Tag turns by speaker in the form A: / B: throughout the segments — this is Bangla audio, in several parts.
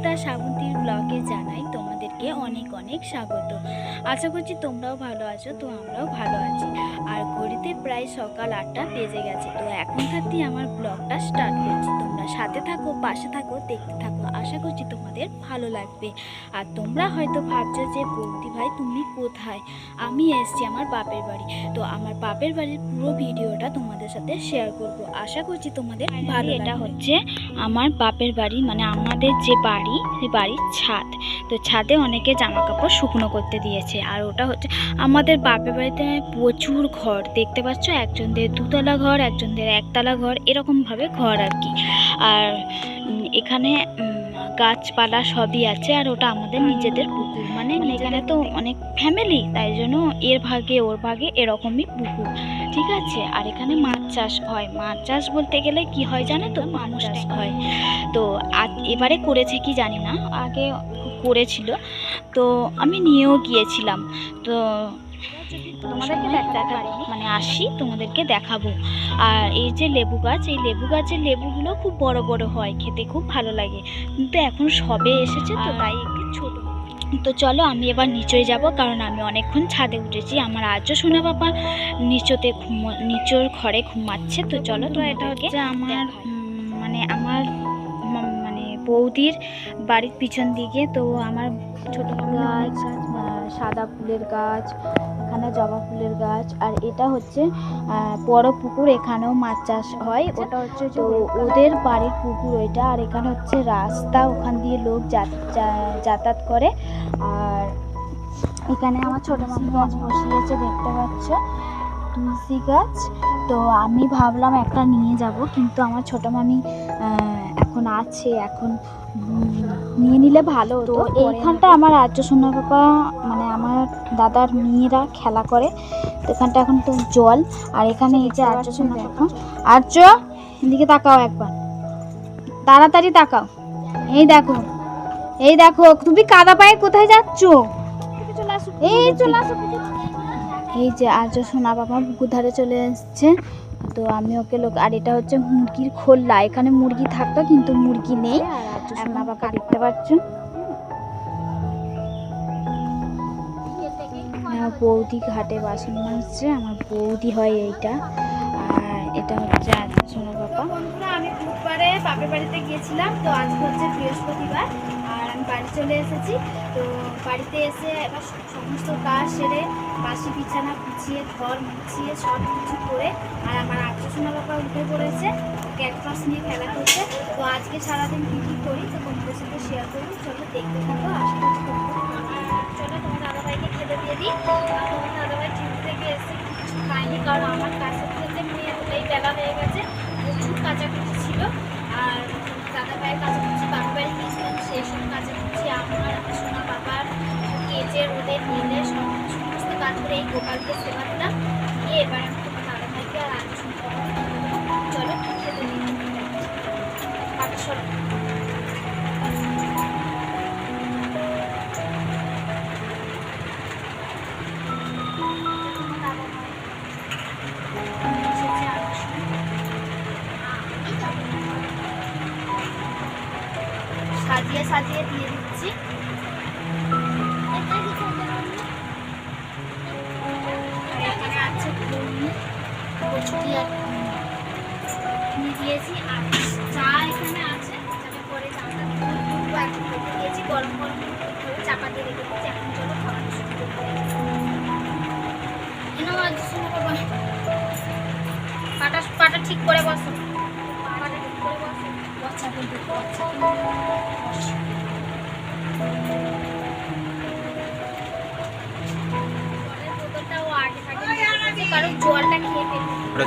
A: সুস্মিতা শ্রাবন্তীর ব্লগে জানাই তোমাদেরকে অনেক অনেক স্বাগত। আশা করছি তোমরাও ভালো আছো, তো আমরাও ভালো আছি। আর ঘড়িতে প্রায় সকাল 8টা বেজে গেছে। তো এখন থাকতেই আমার ব্লগটা স্টার্ট করছি। তোমরা সাথে থাকো, পাশে থাকো, দেখতে থাকো। আশা করছি তোমাদের ভালো লাগবে। আর তোমরা হয়তো ভাবছো যে বৌদি ভাই তুমি কোথায়? আমি এসছি আমার বাপের বাড়ি। তো আমার বাপের বাড়ির পুরো ভিডিওটা তোমাদের সাথে শেয়ার করব। আশা করছি তোমাদের ভালো। এটা হচ্ছে আমার বাপের বাড়ি, মানে আমাদের যে বাড়ি সেই বাড়ির ছাদ। তো ছাদে অনেকে জামা কাপড় শুকনো করতে দিয়েছে। আর ওটা হচ্ছে আমাদের বাপের বাড়িতে প্রচুর ঘর দেখতে পাচ্ছ, একজনদের দুতলা ঘর, একজনদের একতলা ঘর, এরকমভাবে ঘর আর কি। আর এখানে গাছপালা সবই আছে। আর ওটা আমাদের নিজেদের পুকুর, মানে এখানে তো অনেক ফ্যামিলি, তাই জন্য এর ভাগে ওর ভাগে এরকমই পুকুর, ঠিক আছে। আর এখানে মাছ চাষ হয়। মাছ চাষ বলতে গেলে কি হয় জানো তো, মাছ চাষ হয়। তো এবারে করেছে কি জানি না, আগে করেছিল, তো আমি নিয়েও গিয়েছিলাম। তো তোমাদেরকে মানে আসি তোমাদেরকে দেখাবো। আর এই যে লেবু গাছ, এই লেবু গাছের লেবুগুলো খুব বড় বড় হয়, খেতে খুব ভালো লাগে, কিন্তু এখন সবে এসেছে তো তাই একটু ছোট। তো চলো আমি এবার নিচে যাব, কারণ আমি অনেকক্ষণ ছাদে উঠেছি। আমার আজও শোনা বাবা নিচের ঘরে ঘুমাচ্ছে। তো চলো, তো এটা হচ্ছে আমার মানে আমার মানে বৌদির বাড়ির পিছন দিকে। তো আমার ছোট গাছ, সাদা ফুলের গাছ, এখানে জবা ফুলের গাছ। আর এটা হচ্ছে বড় পুকুর, এখানেও মাছ চাষ হয়। ওটা হচ্ছে তো ওদের বাড়ির পুকুর ওইটা। আর এখানে হচ্ছে রাস্তা, ওখান দিয়ে লোক যাতায়াত করে। আর এখানে আমার ছোট মামি গাছ বসিয়েছে, দেখতে পাচ্ছ, তুলসী গাছ। তো আমি ভাবলাম একটা নিয়ে যাব, কিন্তু আমার ছোট মামি এখন আছে, এখন নিয়ে নিলে ভালো। তো এইখানটা আমার আর্য সোনা বাবা, মানে আমার দাদার মেয়েরা খেলা করে। তো এখানটা এখন তো জল। আর এখানে এই যে আর্য সোনা বাবা, আর্য এদিকে তাকাও একবার, তাড়াতাড়ি তাকাও। এই দেখো, এই দেখো, তুমি কাদা পায়ে কোথায় যাচ্ছ? এই চলে আসো। এই যে আর্য সোনা বাবা পুকুর ধারে চলে এসছে। তো আমি ওকে আর এটা হচ্ছে মুরগির খোল্লা। এখানে মুরগি থাকতো, কিন্তু মুরগি নেই। আর আর্য সোনা বাবা দেখতে পাচ্ছ, বৌদি ঘাটে বাসন মাজছে। আমার বৌদি হয় এইটা। আর এটা হচ্ছে আর্য সোনা বাবা। বন্ধুরা, আমি বুধবারে বাপের বাড়িতে গিয়েছিলাম। তো আজকে হচ্ছে বৃহস্পতিবার, আর আমি বাড়ি চলে এসেছি। তো বাড়িতে এসে এবার সমস্ত কাজ সেরে, বাসি বিছানা গুছিয়ে, ঘর মুছিয়ে, সব কিছু করে, আর আমার আর্য সোনা বাবা উঠে পড়েছে, ক্যাকটাস নিয়ে খেলা করছে। তো আজকে সারাদিন কী কী করি তো তোমাদের সাথে শেয়ার করবো। চলো দেখতে থাকো, আশা করছি চলো তোমার দাদাভাইকে খেতে দিয়ে দিই। তোমার দাদাভাই টিভি থেকে এসে কিছু খাইনি, কারণ আমার কাছে থেকে নিয়ে হলেই বেলা হয়ে গেছে, প্রচুর কাচাকুচি ছিল। আর দাদাভাইয়ের কাচাকুচি বাপের বাড়ি গিয়েছিলাম, সেই সব কাচাকুচি আমার সোনা বাবার কেচে রোদে নিলে সমস্ত কাজ করে এই গোপালকে সেবা দিলাম। দিয়ে এবার আমি তোমার দাদাভাইকে আর আগে শুনতে চলো খেতে দিই। সাজিয়ে সাজিয়ে দিয়ে দিচ্ছি। এখানে আছে কচুরি আর নিয়ে দিয়েছি। আর চা এখানে আছে, যাতে পরে চাটা এখন রেখে দিয়েছি, গরম গরম করে চাপা দিয়ে রেখে দিয়েছি। এখন চলো খাবার শুরু করবো। পাটা ঠিক করে বসো, পাটা ঠিক করে বসো, বচ্চা কিন্তু বচ্চা।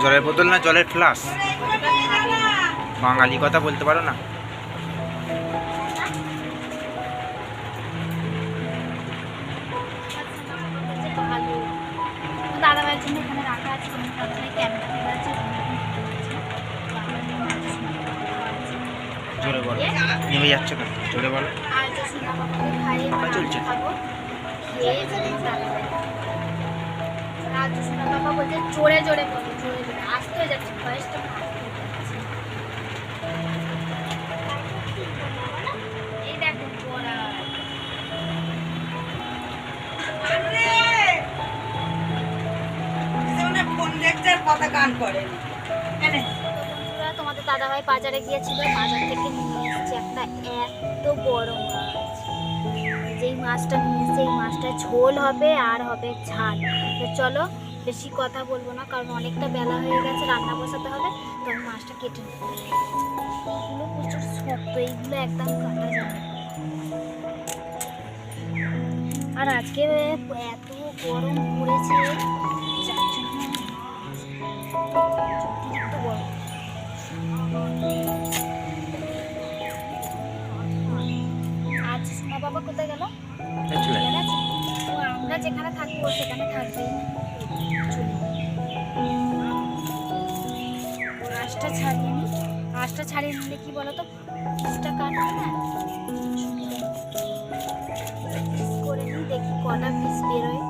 B: জলের বোতল না জলের ফ্লাস? বাঙালি কথা বলতে পারো না?
A: দাদাভাইয়ের জন্য এখানে রাখা আছে, ক্যামেরা আছে।
B: জোরে বলো, নেমে যাচ্ছে কেন? জোরে বলো। চলছে।
A: বাবা বলছে জোরে জোরে বলো, জোরে জোরে, আসতে হয়ে যাচ্ছে বয়সটা। এই দেখো
C: কথা কান করে
A: বন্ধুরা, তোমাদের দাদাভাই বাজারে গিয়েছিল, বাজার থেকে নিয়ে এসেছে একটা এত বড় মাছ। যেই মাছটা নিয়ে এসেছে এই মাছটা ঝোল হবে আর হবে ঝাল। তো চলো, বেশি কথা বলবো না, কারণ অনেকটা বেলা হয়ে গেছে, রান্না বসাতে হবে। তো আমি মাছটা কেটে নেব। এগুলো প্রচুর শক্ত, এইগুলো একদম কাটা যাবে না। আর আজকে এত গরম পড়েছে, যার জন্য অতিরিক্ত গরম। আজ সোনা বাবা কোথায় গেল?
B: চলে
A: চলে গেছে? ও, আমরা যেখানে থাকবো সেখানে থাকবেই না। চলে আঁশটা ছাড়িয়ে নিই। আঁশটা ছাড়িয়ে নিলে কি বলতো, পিসটা কাটবে না। পিস করে নিই, দেখি কটা পিস বেরোয়।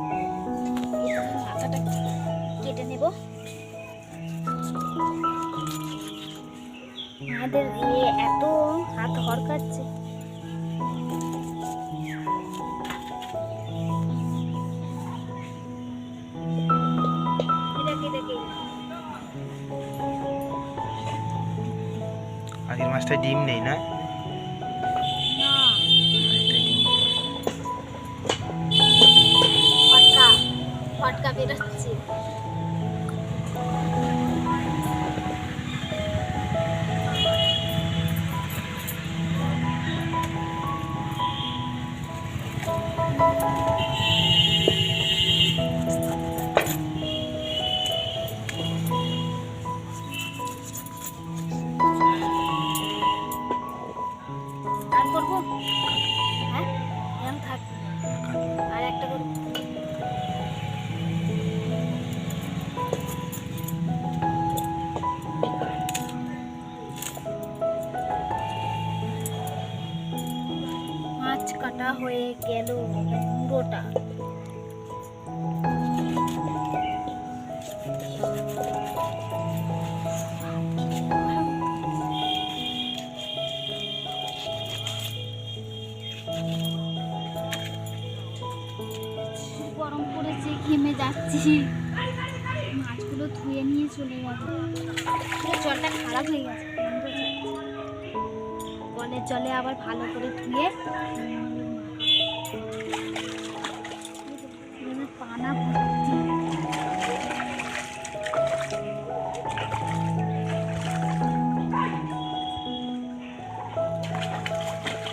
A: এখানে মাথাটা কেটে নেব। আমাদের এত হাত হরকাচ্ছে।
B: আজকের মাছটায় ডিম নেই না?
A: ফটকা ফটকা বেরোচ্ছে। আর করবো? হ্যাঁ, এরকম থাক। আর একটা করবো। মাছ কাটা হয়ে গেল পুরোটা। গরম পড়েছে, ঘেমে যাচ্ছি। মাছগুলো ধুয়ে নিয়ে চলে যাবো। জলটা খারাপ হয়ে গেছে, গন্ধ যাচ্ছে। কলের জলে আবার ভালো করে ধুয়ে পানা ভর্তি।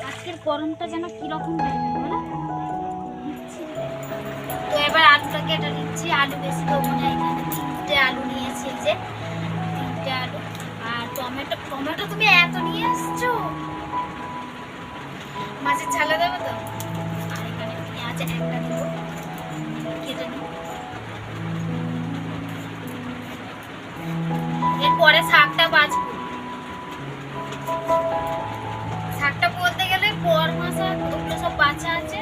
A: আজকের গরমটা যেন কিরকম লাগে বলো? তো এবার আলুটা কেটে নিচ্ছি। আলু বেশি দেবো না, এখানে 3টে আলু নিয়েছি, এই যে 3টে আলু। আর টমেটো, টমেটো তুমি এত নিয়ে এসছো? মাছের ঝালে দেবো তো। আর এখানে পেঁয়াজ একটা দেবো, কেটে নিই। এরপরে শাকটা বাছবো। শাকটা বলতে গেলে বর্মা শাক, ওগুলো সব বাছা আছে।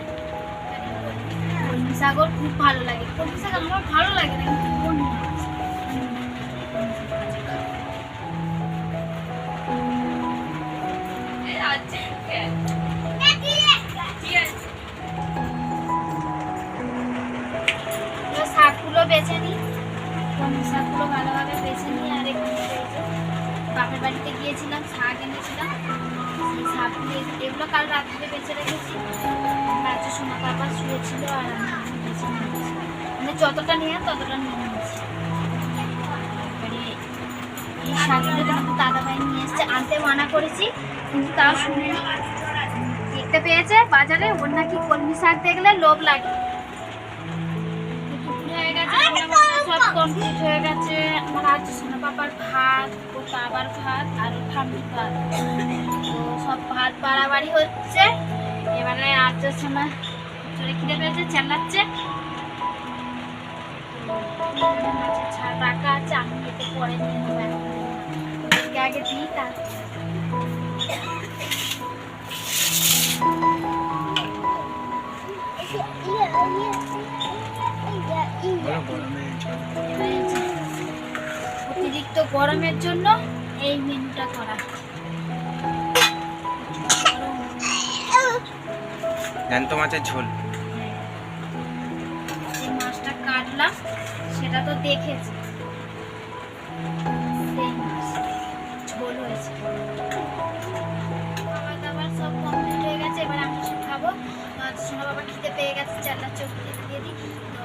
A: কলমি শাকও খুব ভালো লাগে। কলমি শাক আমার ভালো লাগে না, কিন্তু কলমি শাক। শাকগুলো বেছে নিই, কলমি শাকগুলো ভালোভাবে বেছে নিই। আর এখানে বাপের বাড়িতে গিয়েছিলাম, শাক এনেছিলাম। সেই শাকগুলো, এগুলো কাল রাত্রে বেছে রেখেছি। রাত্রে সোনা বাবা শুয়েছিল আর আমি বেছে নিয়েছি। মানে যতটা নিয়ে ততটা নিয়ে নিয়েছি। এবারে এই শাকগুলো কিন্তু দাদাভাই নিয়ে এসছে, আনতে মানা করেছি কিন্তু তাও শুনেনি। দেখতে পেয়েছে বাজারে, ওর নাকি কলমি শাক দেখলে লোভ লাগে। হয়ে গেছে, সব কমপ্লিট হয়ে গেছে। আমার আজ সোনা বাবার ভাত, ও বাবার ভাত আর ও ঠাম্মির ভাত, তো সব ভাত বাড়াবাড়ি হচ্ছে। এবারে আজ সোনা চলে খিদে পেয়েছে, চেল্লাচ্ছে। মাছের ঝাল রাখা আছে, আমি এতে পরে নিয়ে নেবো। ওদেরকে আগে দিই, তারপর অতিরিক্ত গরমের জন্য এই মেনুটা করা।
B: জ্যান্ত মাছের ঝোল।
A: যে মাছটা কাটলাম সেটা তো দেখেছি, সেই মাছ ঝোল হয়েছে। খাবার দাবার সব কমপ্লিট হয়ে গেছে, এবার আমি কিছু খাবো। সোনা বাবা খিদে পেয়ে গেছে, চাল্লার চোখ খেতে দিয়ে দিই। তো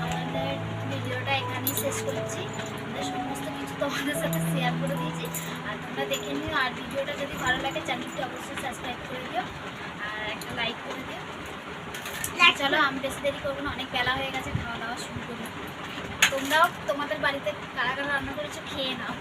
A: আমাদের ভিডিওটা এখানেই শেষ করছি। আমাদের সমস্ত কিছু তোমাদের সাথে শেয়ার করে দিয়েছি, আর তোমরা দেখে নিও। আর ভিডিওটা যদি ভালো লাগে চ্যানেলটি অবশ্যই সাবস্ক্রাইব করে দিও আর একটা লাইক করে দিও। চলো আমি বেশি দেরি করবো না, অনেক বেলা হয়ে গেছে, খাওয়া দাওয়া শুরু করবো। তোমরাও তোমাদের বাড়িতে কারা কারা রান্না করেছো খেয়ে নাও।